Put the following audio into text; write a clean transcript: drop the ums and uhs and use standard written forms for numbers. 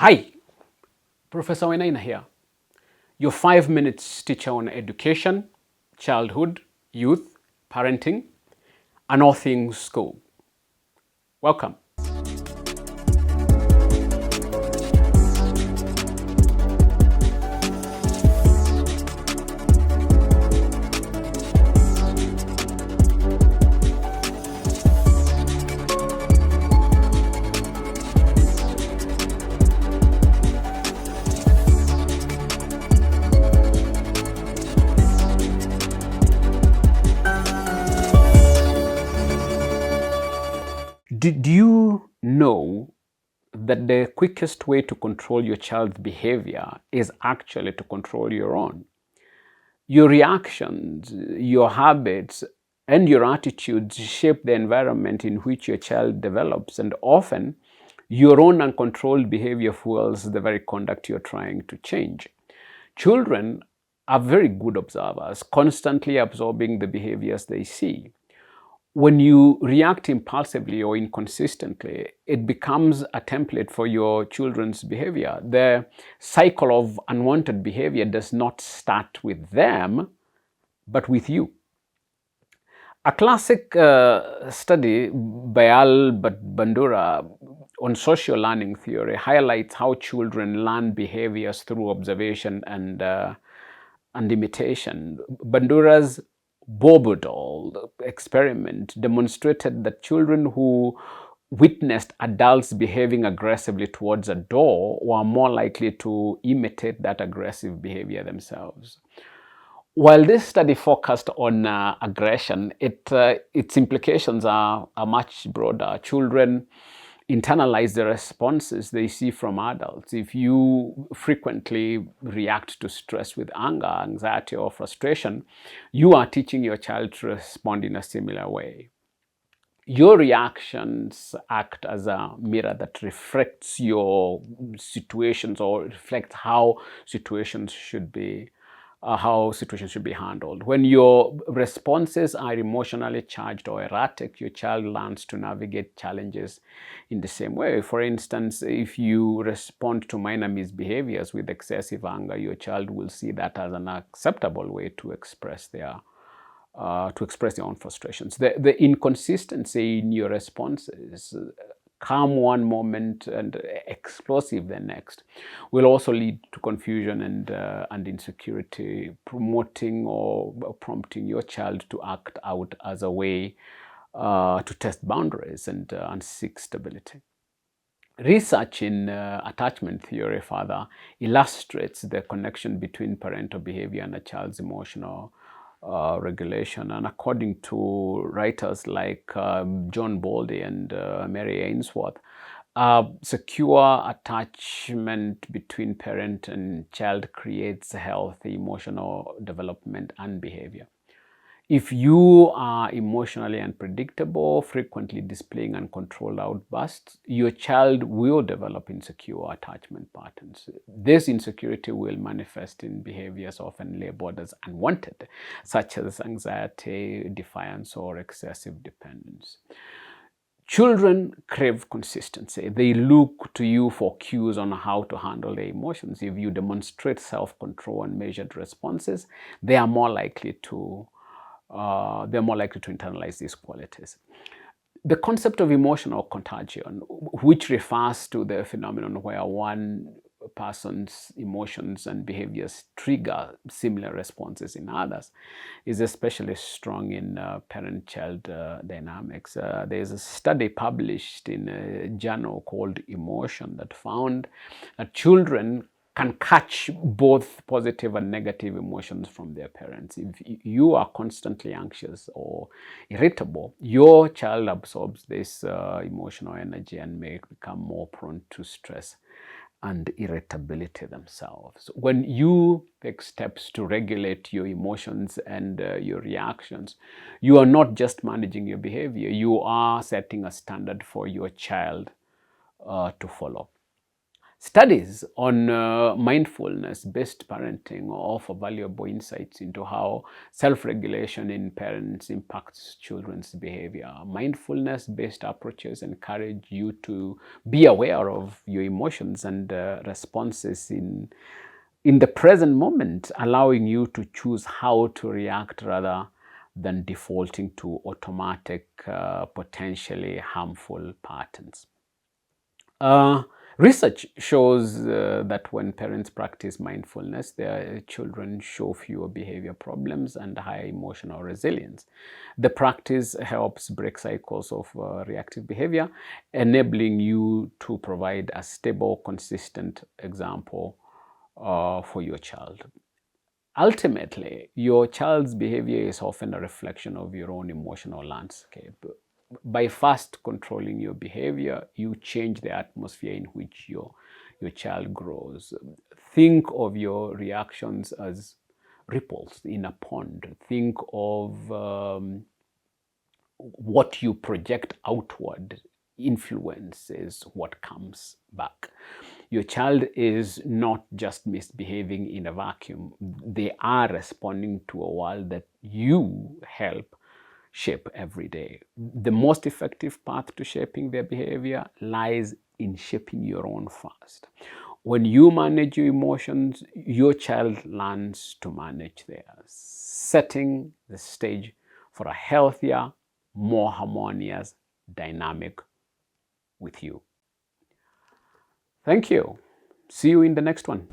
Hi, Professor Wainaina here, your 5 minutes teacher on education, childhood, youth, parenting, and all things school. Welcome. Did you know that the quickest way to control your child's behavior is actually to control your own? Your reactions, your habits, and your attitudes shape the environment in which your child develops, and often your own uncontrolled behavior fuels the very conduct you're trying to change. Children are very good observers, constantly absorbing the behaviors they see. When you react impulsively or inconsistently, it becomes a template for your children's behavior. The cycle of unwanted behavior does not start with them, but with you. A classic study by Albert Bandura on social learning theory highlights how children learn behaviors through observation and imitation. Bandura's Bobo experiment demonstrated that children who witnessed adults behaving aggressively towards a door were more likely to imitate that aggressive behavior themselves. While this study focused on aggression, its implications are much broader. Children internalize the responses they see from adults. If you frequently react to stress with anger, anxiety, or frustration, you are teaching your child to respond in a similar way. Your reactions act as a mirror that reflects your situations or reflects how situations should be handled. When your responses are emotionally charged or erratic, your child learns to navigate challenges in the same way. For instance, if you respond to minor misbehaviors with excessive anger, your child will see that as an acceptable way to express their own frustrations. The inconsistency in your responses, calm one moment and explosive the next, will also lead to confusion and insecurity, promoting or prompting your child to act out as a way to test boundaries and seek stability. Research in attachment theory further illustrates the connection between parental behavior and a child's emotional regulation. And according to writers like John Bowlby and Mary Ainsworth, secure attachment between parent and child creates healthy emotional development and behavior. If you are emotionally unpredictable, frequently displaying uncontrolled outbursts, your child will develop insecure attachment patterns. This insecurity will manifest in behaviors often labeled as unwanted, such as anxiety, defiance, or excessive dependence. Children crave consistency. They look to you for cues on how to handle their emotions. If you demonstrate self-control and measured responses, they are more likely to internalize these qualities. The concept of emotional contagion, which refers to the phenomenon where one person's emotions and behaviors trigger similar responses in others, is especially strong in parent-child dynamics. There's a study published in a journal called Emotion that found that children can catch both positive and negative emotions from their parents. If you are constantly anxious or irritable, your child absorbs this emotional energy and may become more prone to stress and irritability themselves. When you take steps to regulate your emotions and your reactions, you are not just managing your behavior, you are setting a standard for your child to follow. Studies on mindfulness-based parenting offer valuable insights into how self-regulation in parents impacts children's behavior. Mindfulness-based approaches encourage you to be aware of your emotions and responses in the present moment, allowing you to choose how to react rather than defaulting to automatic, potentially harmful patterns. Research shows that when parents practice mindfulness, their children show fewer behavior problems and higher emotional resilience. The practice helps break cycles of reactive behavior, enabling you to provide a stable, consistent example for your child. Ultimately, your child's behavior is often a reflection of your own emotional landscape. By first controlling your behavior, you change the atmosphere in which your child grows. Think of your reactions as ripples in a pond. Think of what you project outward influences what comes back. Your child is not just misbehaving in a vacuum. They are responding to a world that you help shape every day. The most effective path to shaping their behavior lies in shaping your own first. When you manage your emotions, your child learns to manage theirs, setting the stage for a healthier, more harmonious dynamic with you. Thank you. See you in the next one.